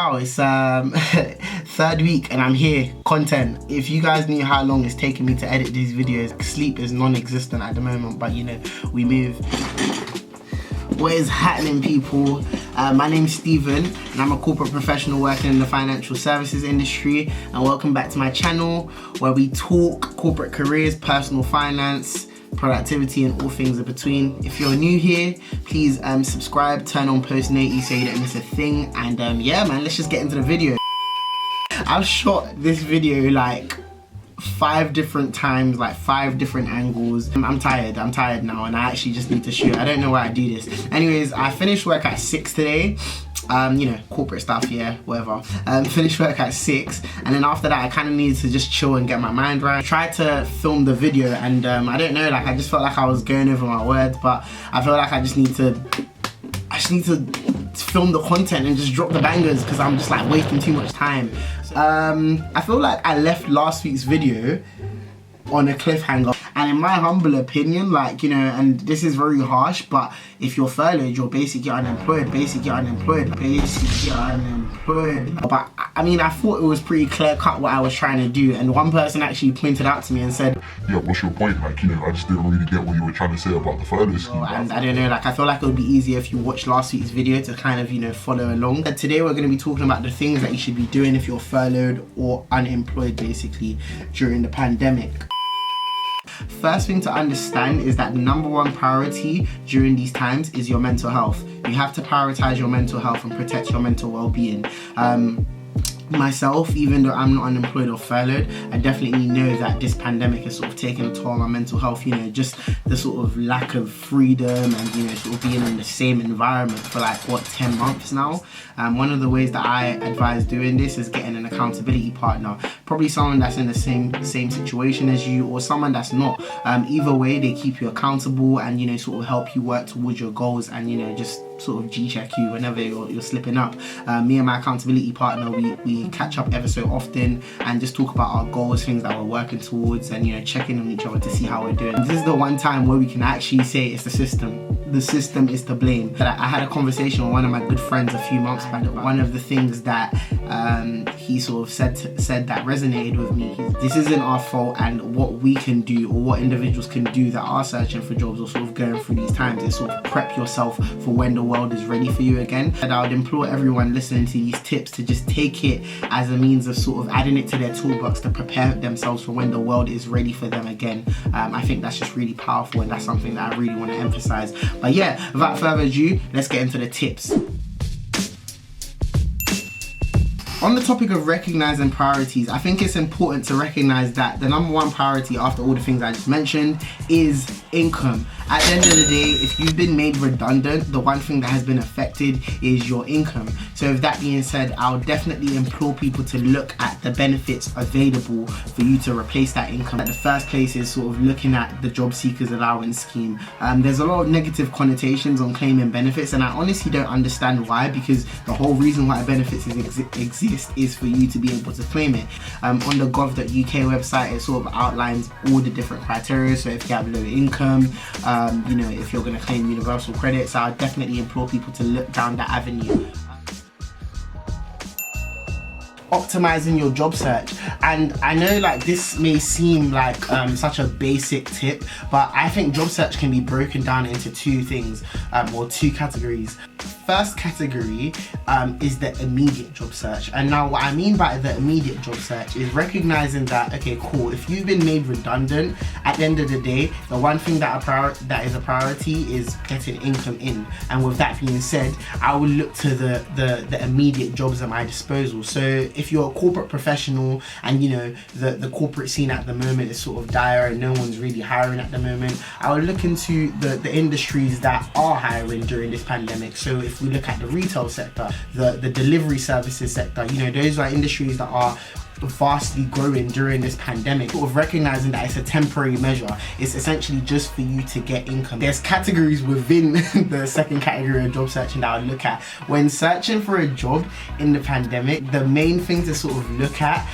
Wow, it's third week and I'm here, content. If you guys knew how long it's taken me to edit these videos, sleep is non-existent at the moment, but you know, we move. What is happening, people? My name is Steven and I'm a corporate professional working in the financial services industry, and welcome back to my channel where we talk corporate careers, personal finance, productivity and all things in between. If you're new here, please subscribe, turn on post notifications so you don't miss a thing, and yeah man, let's just get into the video. I've shot this video like 5 different times, like 5 different angles. I'm tired now and I actually just need to shoot. I don't know why I do this. Anyways, I finished work at 6 today. You know, corporate stuff, yeah, whatever. Finished work at 6, and then after that I kind of needed to just chill and get my mind right. I tried to film the video and I don't know, like I just felt like I was going over my words, but I feel like I just need to film the content and just drop the bangers because I'm just like wasting too much time. I feel like I left last week's video on a cliffhanger, and in my humble opinion, like, you know, and this is very harsh, but if you're furloughed, you're basically unemployed. But I mean, I thought it was pretty clear cut what I was trying to do, and one person actually pointed out to me and said, yeah, what's your point? Like, you know, I just didn't really get what you were trying to say about the furlough scheme. And I don't know, like I feel like it would be easier if you watched last week's video to kind of, you know, follow along. But today we're going to be talking about the things that you should be doing if you're furloughed or unemployed basically during the pandemic. First thing to understand is that the #1 priority during these times is your mental health. You have to prioritize your mental health and protect your mental well-being. Myself, even though I'm not unemployed or furloughed, I definitely know that this pandemic has sort of taken a toll on my mental health. You know, just the sort of lack of freedom and, you know, sort of being in the same environment for like, what, 10 months now. One of the ways that I advise doing this is getting an accountability partner, probably someone that's in the same situation as you, or someone that's not. Either way, they keep you accountable and, you know, sort of help you work towards your goals and, you know, just sort of G-check you whenever you're slipping up. Me and my accountability partner, we catch up ever so often and just talk about our goals, things that we're working towards, and, you know, check in on each other to see how we're doing. This is the one time where we can actually say it's the system. The system is to blame. I had a conversation with one of my good friends a few months back. One of the things that he sort of said that resonated with me, this isn't our fault, and what we can do, or what individuals can do that are searching for jobs or sort of going through these times, is sort of prep yourself for when the world is ready for you again. And I would implore everyone listening to these tips to just take it as a means of sort of adding it to their toolbox to prepare themselves for when the world is ready for them again. I think that's just really powerful, and that's something that I really want to emphasize. But yeah, without further ado, let's get into the tips. On the topic of recognizing priorities, I think it's important to recognize that the #1 priority, after all the things I just mentioned, is income. At the end of the day, if you've been made redundant, the one thing that has been affected is your income. So with that being said, I'll definitely implore people to look at the benefits available for you to replace that income. The first place is sort of looking at the job seekers allowance scheme. There's a lot of negative connotations on claiming benefits, and I honestly don't understand why, because the whole reason why benefits exist is for you to be able to claim it. On the gov.uk website, it sort of outlines all the different criteria. So if you have low income, you know, if you're going to claim universal credit, so I would definitely implore people to look down that avenue. Optimizing your job search, and I know like this may seem like such a basic tip, but I think job search can be broken down into 2 things, or 2 categories. First category is the immediate job search, and now what I mean by the immediate job search is recognizing that, okay, cool, if you've been made redundant, at the end of the day, the one thing that is a priority is getting income in. And with that being said, I will look to the immediate jobs at my disposal. So if you're a corporate professional and, you know, the corporate scene at the moment is sort of dire and no one's really hiring at the moment, I would look into the industries that are hiring during this pandemic. So if we look at the retail sector, the delivery services sector, you know, those are industries that are vastly growing during this pandemic, sort of recognizing that it's a temporary measure. It's essentially just for you to get income. There's categories within the second category of job searching that I would look at. When searching for a job in the pandemic, the main thing to sort of look at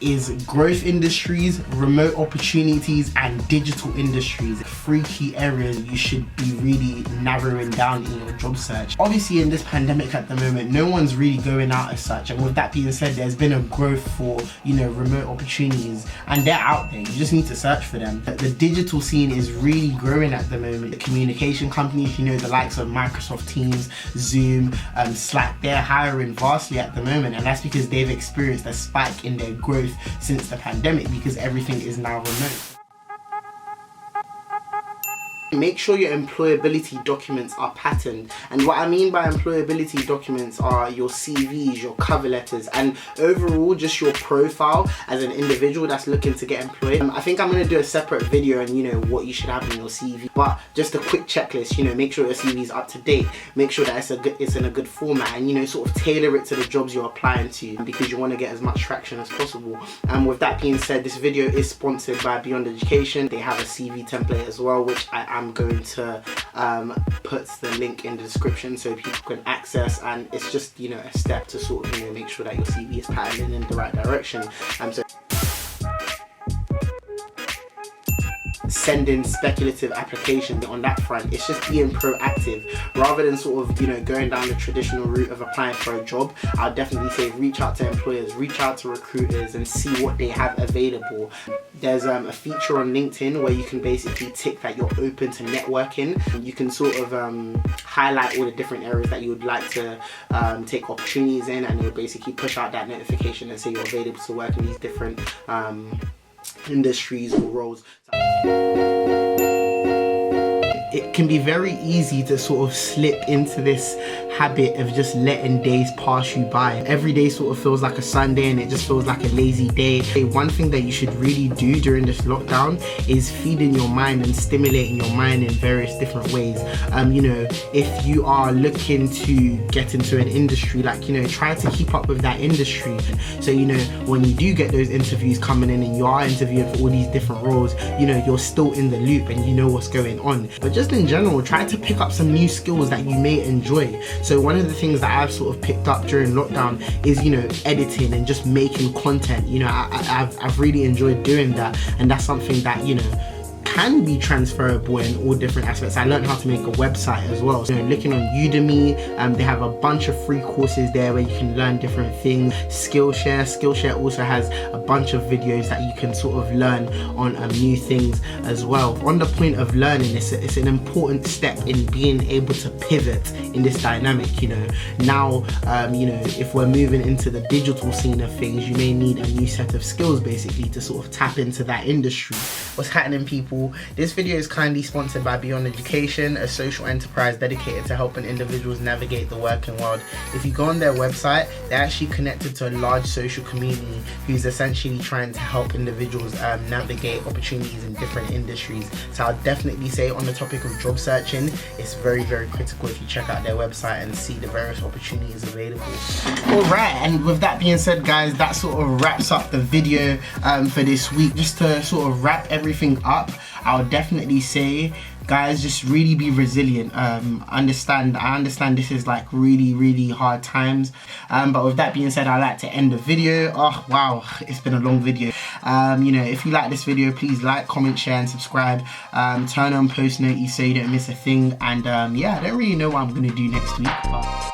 is growth industries, remote opportunities, and digital industries. 3 key areas you should be really narrowing down in your job search. Obviously in this pandemic at the moment, no one's really going out as such, and with that being said, there's been a growth for, you know, remote opportunities, and they're out there. You just need to search for them. The digital scene is really growing at the moment. The communication companies, you know, the likes of Microsoft Teams, Zoom, Slack, they're hiring vastly at the moment, and that's because they've experienced a spike in their growth since the pandemic, because everything is now remote. Make sure your employability documents are patterned, and what I mean by employability documents are your CVs, your cover letters, and overall just your profile as an individual that's looking to get employed. I think I'm going to do a separate video on, you know, what you should have in your CV, but just a quick checklist. You know, make sure your CV is up to date, make sure that it's in a good format, and, you know, sort of tailor it to the jobs you're applying to, because you want to get as much traction as possible. And with that being said, this video is sponsored by Beyond Education. They have a CV template as well, which I'm going to put the link in the description so people can access, and it's just, you know, a step to sort of, you know, make sure that your CV is patterned in the right direction. So sending speculative applications on that front, it's just being proactive rather than sort of, you know, going down the traditional route of applying for a job. I'll definitely say reach out to employers, reach out to recruiters, and see what they have available. There's a feature on LinkedIn where you can basically tick that you're open to networking. You can sort of highlight all the different areas that you would like to take opportunities in, and it will basically push out that notification and say you're available to work in these different industries or roles. It can be very easy to sort of slip into this habit of just letting days pass you by. Every day sort of feels like a Sunday, and it just feels like a lazy day. One thing that you should really do during this lockdown is feeding your mind and stimulating your mind in various different ways. You know, if you are looking to get into an industry, like, you know, try to keep up with that industry. So, you know, when you do get those interviews coming in and you are interviewing for all these different roles, you know, you're still in the loop and you know what's going on. But just in general, try to pick up some new skills that you may enjoy. So one of the things that I've sort of picked up during lockdown is, you know, editing and just making content. You know, I've really enjoyed doing that, and that's something that, you know, can be transferable in all different aspects. I learned how to make a website as well. So, you know, looking on Udemy, they have a bunch of free courses there where you can learn different things. Skillshare also has a bunch of videos that you can sort of learn on new things as well. On the point of learning, it's an important step in being able to pivot in this dynamic. You know, now, you know, if we're moving into the digital scene of things, you may need a new set of skills basically to sort of tap into that industry. What's happening, people? This video is kindly sponsored by Beyond Education, a social enterprise dedicated to helping individuals navigate the working world. If you go on their website, they're actually connected to a large social community who's essentially trying to help individuals navigate opportunities in different industries. So I'll definitely say, on the topic of job searching, it's very, very critical if you check out their website and see the various opportunities available. Alright, and with that being said, guys, that sort of wraps up the video for this week. Just to sort of wrap everything up, I would definitely say, guys, just really be resilient. I understand this is like really hard times, but with that being said, I like to end the video. Oh wow, it's been a long video. You know, if you like this video, please like, comment, share, and subscribe. Turn on post notifications so you don't miss a thing. And yeah, I don't really know what I'm gonna do next week, but